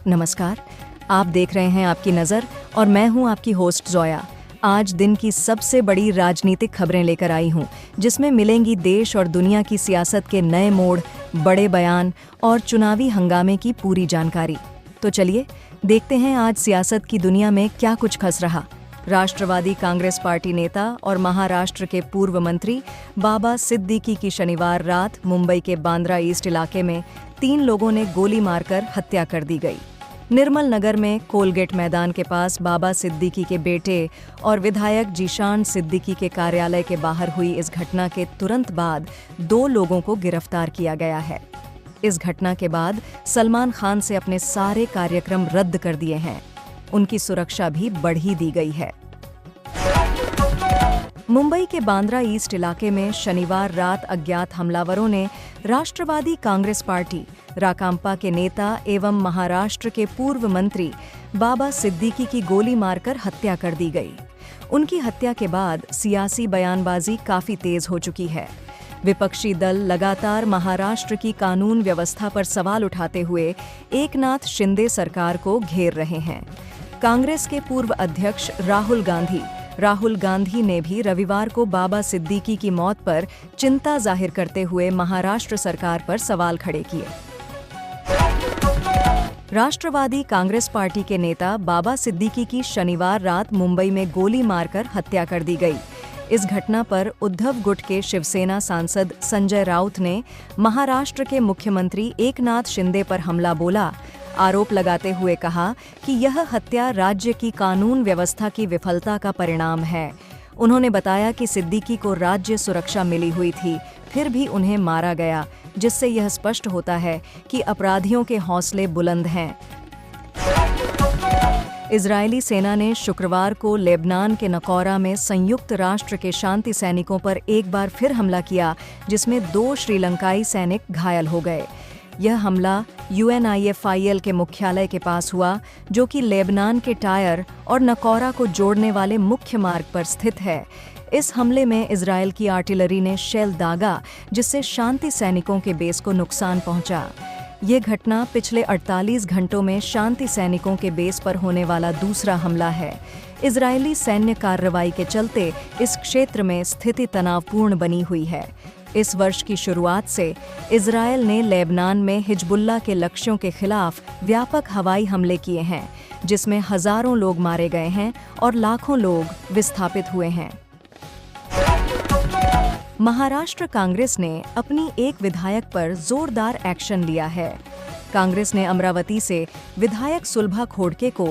नमस्कार, आप देख रहे हैं आपकी नज़र और मैं हूं आपकी होस्ट जोया। आज दिन की सबसे बड़ी राजनीतिक खबरें लेकर आई हूं, जिसमें मिलेंगी देश और दुनिया की सियासत के नए मोड़, बड़े बयान और चुनावी हंगामे की पूरी जानकारी। तो चलिए देखते हैं आज सियासत की दुनिया में क्या कुछ खस रहा। राष्ट्रवादी कांग्रेस पार्टी नेता और महाराष्ट्र के पूर्व मंत्री बाबा सिद्दीकी की शनिवार रात मुंबई के बांद्रा ईस्ट इलाके में 3 लोगों ने गोली मारकर हत्या कर दी गई। निर्मल नगर में कोलगेट मैदान के पास बाबा सिद्दीकी के बेटे और विधायक जीशान सिद्दीकी के कार्यालय के बाहर हुई इस घटना के तुरंत बाद 2 लोगों को गिरफ्तार किया गया है। इस घटना के बाद सलमान खान से अपने सारे कार्यक्रम रद्द कर दिए हैं। उनकी सुरक्षा भी बढ़ी दी गई है। मुंबई के बांद्रा ईस्ट इलाके में शनिवार रात अज्ञात हमलावरों ने राष्ट्रवादी कांग्रेस पार्टी राकांपा के नेता एवं महाराष्ट्र के पूर्व मंत्री बाबा सिद्दीकी की गोली मारकर हत्या कर दी गई। उनकी हत्या के बाद सियासी बयानबाजी काफी तेज हो चुकी है। विपक्षी दल लगातार महाराष्ट्र की कानून व्यवस्था पर सवाल उठाते हुए एकनाथ शिंदे सरकार को घेर रहे हैं। कांग्रेस के पूर्व अध्यक्ष राहुल गांधी ने भी रविवार को बाबा सिद्दीकी की मौत पर चिंता जाहिर करते हुए महाराष्ट्र सरकार पर सवाल खड़े किए। राष्ट्रवादी कांग्रेस पार्टी के नेता बाबा सिद्दीकी की शनिवार रात मुंबई में गोली मारकर हत्या कर दी गई। इस घटना पर उद्धव गुट के शिवसेना सांसद संजय राउत ने महाराष्ट्र के मुख्यमंत्री एकनाथ शिंदे पर हमला बोला, आरोप लगाते हुए कहा कि यह हत्या राज्य की कानून व्यवस्था की विफलता का परिणाम है। उन्होंने बताया कि सिद्दीकी को राज्य सुरक्षा मिली हुई थी, फिर भी उन्हें मारा गया, जिससे यह स्पष्ट होता है कि अपराधियों के हौसले बुलंद हैं। इजरायली सेना ने शुक्रवार को लेबनान के नकौरा में संयुक्त राष्ट्र के शांति सैनिकों पर एक बार फिर हमला किया, जिसमें 2 श्रीलंकाई सैनिक घायल हो गए। यह हमला UNIFIL के मुख्यालय के पास हुआ, जो कि लेबनान के टायर और नकौरा को जोड़ने वाले मुख्य मार्ग पर स्थित है। इस हमले में इजरायल की आर्टिलरी ने शेल दागा, जिससे शांति सैनिकों के बेस को नुकसान पहुंचा। ये घटना पिछले 48 घंटों में शांति सैनिकों के बेस पर होने वाला दूसरा हमला है। इजरायली सैन्य कार्रवाई के चलते इस क्षेत्र में स्थिति तनावपूर्ण बनी हुई है। इस वर्ष की शुरुआत से इजरायल ने लेबनान में हिजबुल्लाह के लक्ष्यों के खिलाफ व्यापक हवाई हमले किए हैं, जिसमें हजारों लोग मारे गए हैं और लाखों लोग विस्थापित हुए हैं। महाराष्ट्र कांग्रेस ने अपनी एक विधायक पर जोरदार एक्शन लिया है। कांग्रेस ने अमरावती से विधायक सुलभा खोड़के को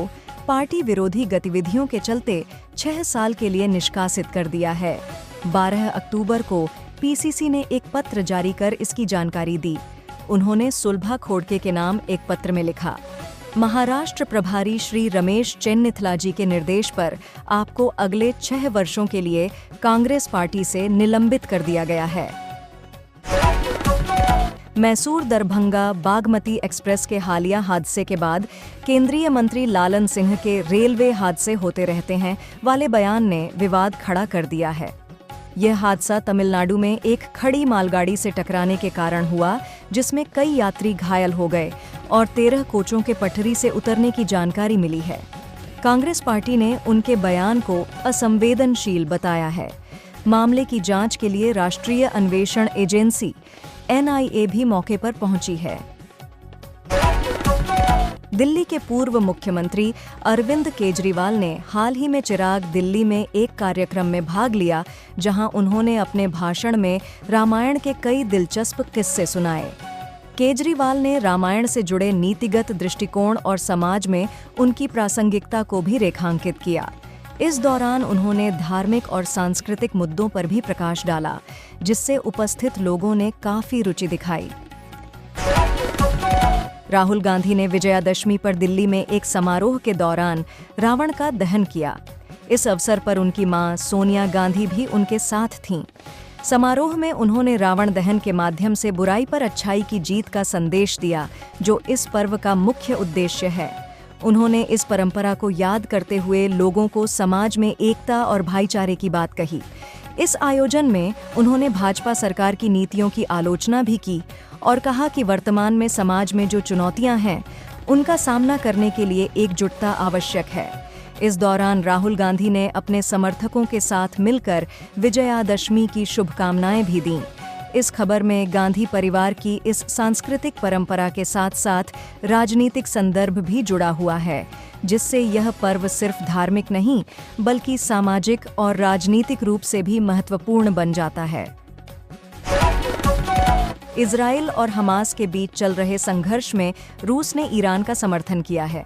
पार्टी विरोधी गतिविधियों के चलते 6 साल के लिए निष्कासित कर दिया है। 12 अक्टूबर को PCC ने एक पत्र जारी कर इसकी जानकारी दी। उन्होंने सुलभा खोड़के के नाम एक पत्र में लिखा, महाराष्ट्र प्रभारी श्री रमेश चेन्निथलाजी के निर्देश पर आपको अगले 6 वर्षों के लिए कांग्रेस पार्टी से निलंबित कर दिया गया है। मैसूर दरभंगा बागमती एक्सप्रेस के हालिया हादसे के बाद केंद्रीय मंत्री लालन सिंह के रेलवे हादसे होते रहते हैं वाले बयान ने विवाद खड़ा कर दिया है। यह हादसा तमिलनाडु में एक खड़ी मालगाड़ी से टकराने के कारण हुआ, जिसमें कई यात्री घायल हो गए और 13 कोचों के पटरी से उतरने की जानकारी मिली है। कांग्रेस पार्टी ने उनके बयान को असंवेदनशील बताया है। मामले की जांच के लिए राष्ट्रीय अन्वेषण एजेंसी NIA भी मौके पर पहुंची है। दिल्ली के पूर्व मुख्यमंत्री अरविंद केजरीवाल ने हाल ही में चिराग दिल्ली में एक कार्यक्रम में भाग लिया, जहां उन्होंने अपने भाषण में रामायण के कई दिलचस्प किस्से सुनाए। केजरीवाल ने रामायण से जुड़े नीतिगत दृष्टिकोण और समाज में उनकी प्रासंगिकता को भी रेखांकित किया। इस दौरान उन्होंने धार्मिक और सांस्कृतिक मुद्दों पर भी प्रकाश डाला, जिससे उपस्थित लोगों ने काफी रुचि दिखाई। राहुल गांधी ने विजयादशमी पर दिल्ली में एक समारोह के दौरान रावण का दहन किया। इस अवसर पर उनकी मां सोनिया गांधी भी उनके साथ थीं। समारोह में उन्होंने रावण दहन के माध्यम से बुराई पर अच्छाई की जीत का संदेश दिया, जो इस पर्व का मुख्य उद्देश्य है। उन्होंने इस परंपरा को याद करते हुए लोगों को समाज में एकता और भाईचारे की बात कही। इस आयोजन में उन्होंने भाजपा सरकार की नीतियों की आलोचना भी की और कहा कि वर्तमान में समाज में जो चुनौतियां हैं उनका सामना करने के लिए एकजुटता आवश्यक है। इस दौरान राहुल गांधी ने अपने समर्थकों के साथ मिलकर विजयादशमी की शुभकामनाएं भी दीं। इस खबर में गांधी परिवार की इस सांस्कृतिक परंपरा के साथ साथ राजनीतिक संदर्भ भी जुड़ा हुआ है, जिससे यह पर्व सिर्फ धार्मिक नहीं बल्कि सामाजिक और राजनीतिक रूप से भी महत्वपूर्ण बन जाता है। इजराइल और हमास के बीच चल रहे संघर्ष में रूस ने ईरान का समर्थन किया है।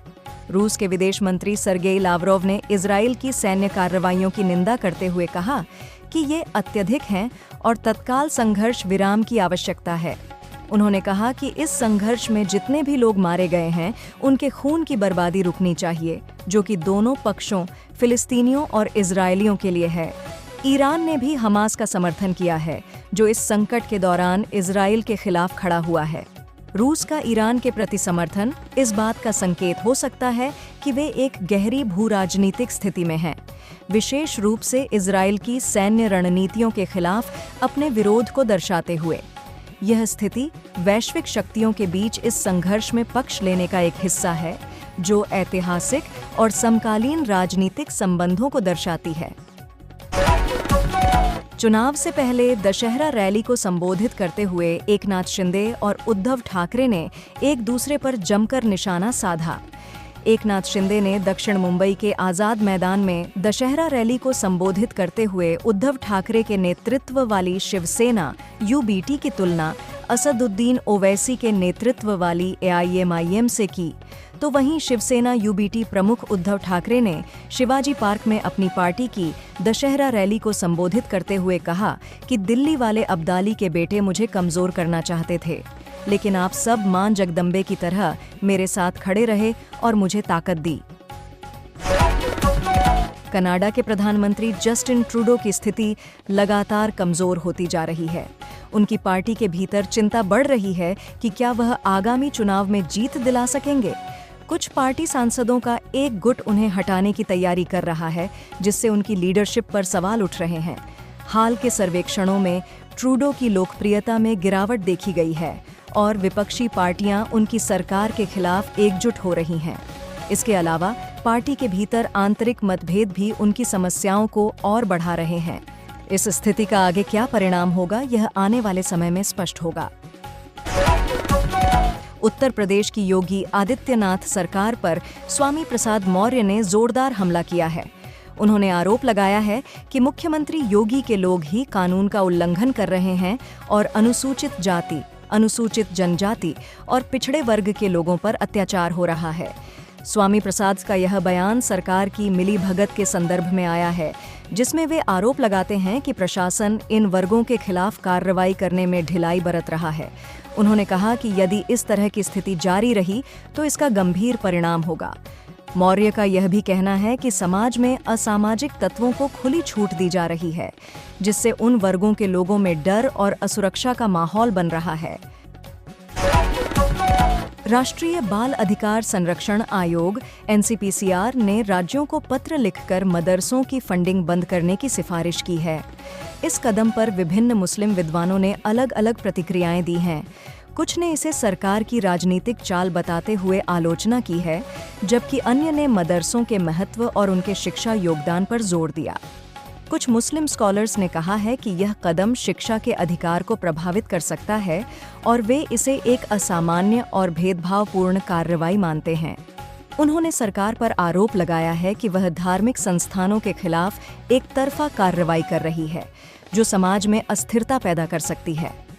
रूस के विदेश मंत्री सर्गेई लावरोव ने इजराइल की सैन्य कार्रवाइयों की निंदा करते हुए कहा कि ये अत्यधिक हैं और तत्काल संघर्ष विराम की आवश्यकता है। उन्होंने कहा कि इस संघर्ष में जितने भी लोग मारे गए हैं, उनके खून की बर्बादी रुकनी चाहिए, जो कि दोनों पक्षों, फिलिस्तीनियों और इजरायलियों के लिए है। ईरान ने भी हमास का समर्थन किया है, जो इस संकट के दौरान इजराइल के खिलाफ खड़ा हुआ है। रूस का ईरान के प्रति समर्थन इस बात का संकेत हो सकता है कि वे एक गहरी भू-राजनीतिक स्थिति में हैं, विशेष रूप से इजराइल की सैन्य रणनीतियों के खिलाफ अपने विरोध को दर्शाते हुए। यह स्थिति वैश्विक शक्तियों के बीच इस संघर्ष में पक्ष लेने का एक हिस्सा है, जो ऐतिहासिक और समकालीन राजनीतिक संबंधों को दर्शाती है। चुनाव से पहले दशहरा रैली को संबोधित करते हुए एकनाथ शिंदे और उद्धव ठाकरे ने एक दूसरे पर जमकर निशाना साधा। एकनाथ शिंदे ने दक्षिण मुंबई के आज़ाद मैदान में दशहरा रैली को संबोधित करते हुए उद्धव ठाकरे के नेतृत्व वाली शिवसेना यूबीटी की तुलना असदुद्दीन ओवैसी के नेतृत्व वाली एआईएमआईएम से की, तो वहीं शिवसेना यूबीटी प्रमुख उद्धव ठाकरे ने शिवाजी पार्क में अपनी पार्टी की दशहरा रैली को संबोधित करते हुए कहा कि दिल्ली वाले अब्दाली के बेटे मुझे कमजोर करना चाहते थे, लेकिन आप सब मां जगदम्बे की तरह मेरे साथ खड़े रहे और मुझे ताकत दी। कनाडा के प्रधानमंत्री जस्टिन ट्रूडो की स्थिति लगातार कमजोर होती जा रही है। उनकी पार्टी के भीतर चिंता बढ़ रही है कि क्या वह आगामी चुनाव में जीत दिला सकेंगे। कुछ पार्टी सांसदों का एक गुट उन्हें हटाने की तैयारी कर रहा है, जिससे उनकी लीडरशिप पर सवाल उठ रहे हैं। हाल के सर्वेक्षणों में ट्रूडो की लोकप्रियता में गिरावट देखी गई है और विपक्षी पार्टियां उनकी सरकार के खिलाफ एकजुट हो रही हैं। इसके अलावा पार्टी के भीतर आंतरिक मतभेद भी उनकी समस्याओं को और बढ़ा रहे हैं। इस स्थिति का आगे क्या परिणाम होगा, यह आने वाले समय में स्पष्ट होगा। उत्तर प्रदेश की योगी आदित्यनाथ सरकार पर स्वामी प्रसाद मौर्य ने जोरदार हमला किया है। उन्होंने आरोप लगाया है कि मुख्यमंत्री योगी के लोग ही कानून का उल्लंघन कर रहे हैं और अनुसूचित जाति, अनुसूचित जनजाति और पिछड़े वर्ग के लोगों पर अत्याचार हो रहा है। स्वामी प्रसाद का यह बयान सरकार की मिलीभगत के संदर्भ में आया है, जिसमें वे आरोप लगाते हैं कि प्रशासन इन वर्गों के खिलाफ कार्रवाई करने में ढिलाई बरत रहा है। उन्होंने कहा कि यदि इस तरह की स्थिति जारी रही तो इसका गंभीर परिणाम होगा। मौर्य का यह भी कहना है कि समाज में असामाजिक तत्वों को खुली छूट दी जा रही है, जिससे उन वर्गों के लोगों में डर और असुरक्षा का माहौल बन रहा है। राष्ट्रीय बाल अधिकार संरक्षण आयोग (NCPCR) ने राज्यों को पत्र लिखकर मदरसों की फंडिंग बंद करने की सिफारिश की है। इस कदम पर विभिन्न मुस्लिम विद्वानों ने अलग अलग प्रतिक्रियाएं दी हैं। कुछ ने इसे सरकार की राजनीतिक चाल बताते हुए आलोचना की है, जबकि अन्य ने मदरसों के महत्व और उनके शिक्षा योगदान पर जोर दिया। कुछ मुस्लिम स्कॉलर्स ने कहा है कि यह कदम शिक्षा के अधिकार को प्रभावित कर सकता है और वे इसे एक असामान्य और भेदभावपूर्ण कार्रवाई मानते हैं। उन्होंने सरकार पर आरोप लगाया है कि वह धार्मिक संस्थानों के खिलाफ एक तरफा कार्रवाई कर रही है, जो समाज में अस्थिरता पैदा कर सकती है।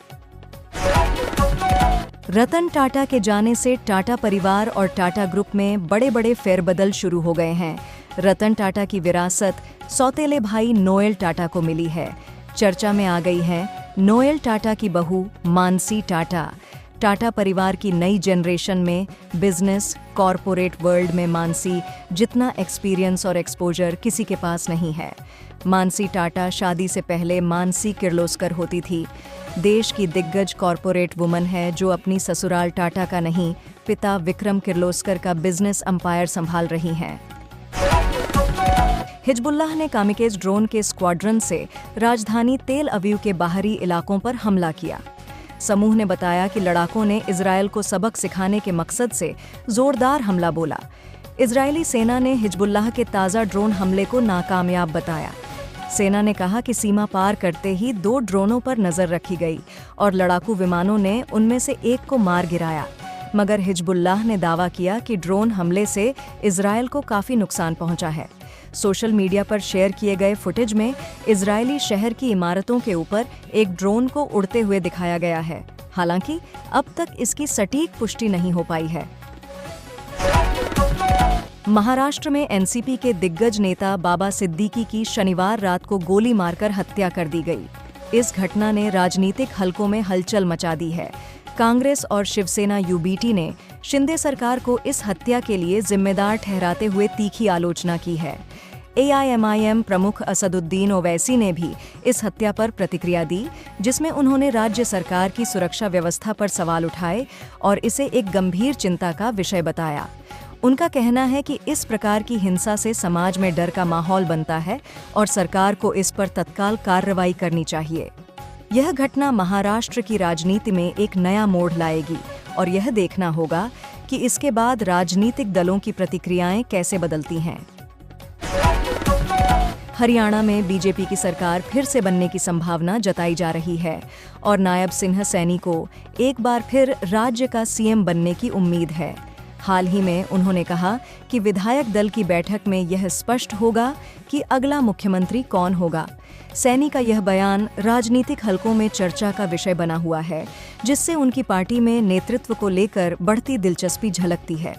रतन टाटा के जाने से टाटा परिवार और टाटा ग्रुप में बड़े-बड़े फेरबदल शुरू हो गए हैं। रतन टाटा की विरासत सौतेले भाई नोएल टाटा को मिली है। चर्चा में आ गई है नोएल टाटा की बहू मानसी टाटा। टाटा परिवार की नई जनरेशन में बिजनेस कॉरपोरेट वर्ल्ड में मानसी जितना एक्सपीरियंस और एक्सपोजर किसी के पास नहीं है। मानसी टाटा शादी से पहले मानसी किर्लोस्कर होती थी। देश की दिग्गज कॉरपोरेट वुमन है जो अपनी ससुराल टाटा का नहीं, पिता विक्रम किर्लोस्कर का बिजनेस एम्पायर संभाल रही हैं। हिजबुल्लाह ने कामिकेज ड्रोन के स्क्वाड्रन से राजधानी तेल अवीव के बाहरी इलाकों पर हमला किया। समूह ने बताया कि लड़ाकों ने इजरायल को सबक सिखाने के मकसद से जोरदार हमला बोला। इजरायली सेना ने हिजबुल्लाह के ताज़ा ड्रोन हमले को नाकामयाब बताया। सेना ने कहा कि सीमा पार करते ही 2 ड्रोनों पर नजर रखी गई और लड़ाकू विमानों ने उनमें से एक को मार गिराया, मगर हिजबुल्लाह ने दावा किया कि ड्रोन हमले से इजरायल को काफ़ी नुकसान पहुंचा है। सोशल मीडिया पर शेयर किए गए फुटेज में इजरायली शहर की इमारतों के ऊपर एक ड्रोन को उड़ते हुए दिखाया गया है। हालांकि अब तक इसकी सटीक पुष्टि नहीं हो पाई है। महाराष्ट्र में एनसीपी के दिग्गज नेता बाबा सिद्दीकी की शनिवार रात को गोली मारकर हत्या कर दी गई। इस घटना ने राजनीतिक हलकों में हलचल मचा दी है। कांग्रेस और शिवसेना यूबीटी ने शिंदे सरकार को इस हत्या के लिए जिम्मेदार ठहराते हुए तीखी आलोचना की है। एआईएमआईएम प्रमुख असदुद्दीन ओवैसी ने भी इस हत्या पर प्रतिक्रिया दी, जिसमें उन्होंने राज्य सरकार की सुरक्षा व्यवस्था पर सवाल उठाए और इसे एक गंभीर चिंता का विषय बताया। उनका कहना है कि इस प्रकार की हिंसा से समाज में डर का माहौल बनता है और सरकार को इस पर तत्काल कार्रवाई करनी चाहिए। यह घटना महाराष्ट्र की राजनीति में एक नया मोड़ लाएगी और यह देखना होगा कि इसके बाद राजनीतिक दलों की प्रतिक्रियाएं कैसे बदलती हैं। हरियाणा में बीजेपी की सरकार फिर से बनने की संभावना जताई जा रही है और नायब सिंह सैनी को एक बार फिर राज्य का सीएम बनने की उम्मीद है। हाल ही में उन्होंने कहा कि विधायक दल की बैठक में यह स्पष्ट होगा कि अगला मुख्यमंत्री कौन होगा। सैनी का यह बयान राजनीतिक हलकों में चर्चा का विषय बना हुआ है, जिससे उनकी पार्टी में नेतृत्व को लेकर बढ़ती दिलचस्पी झलकती है।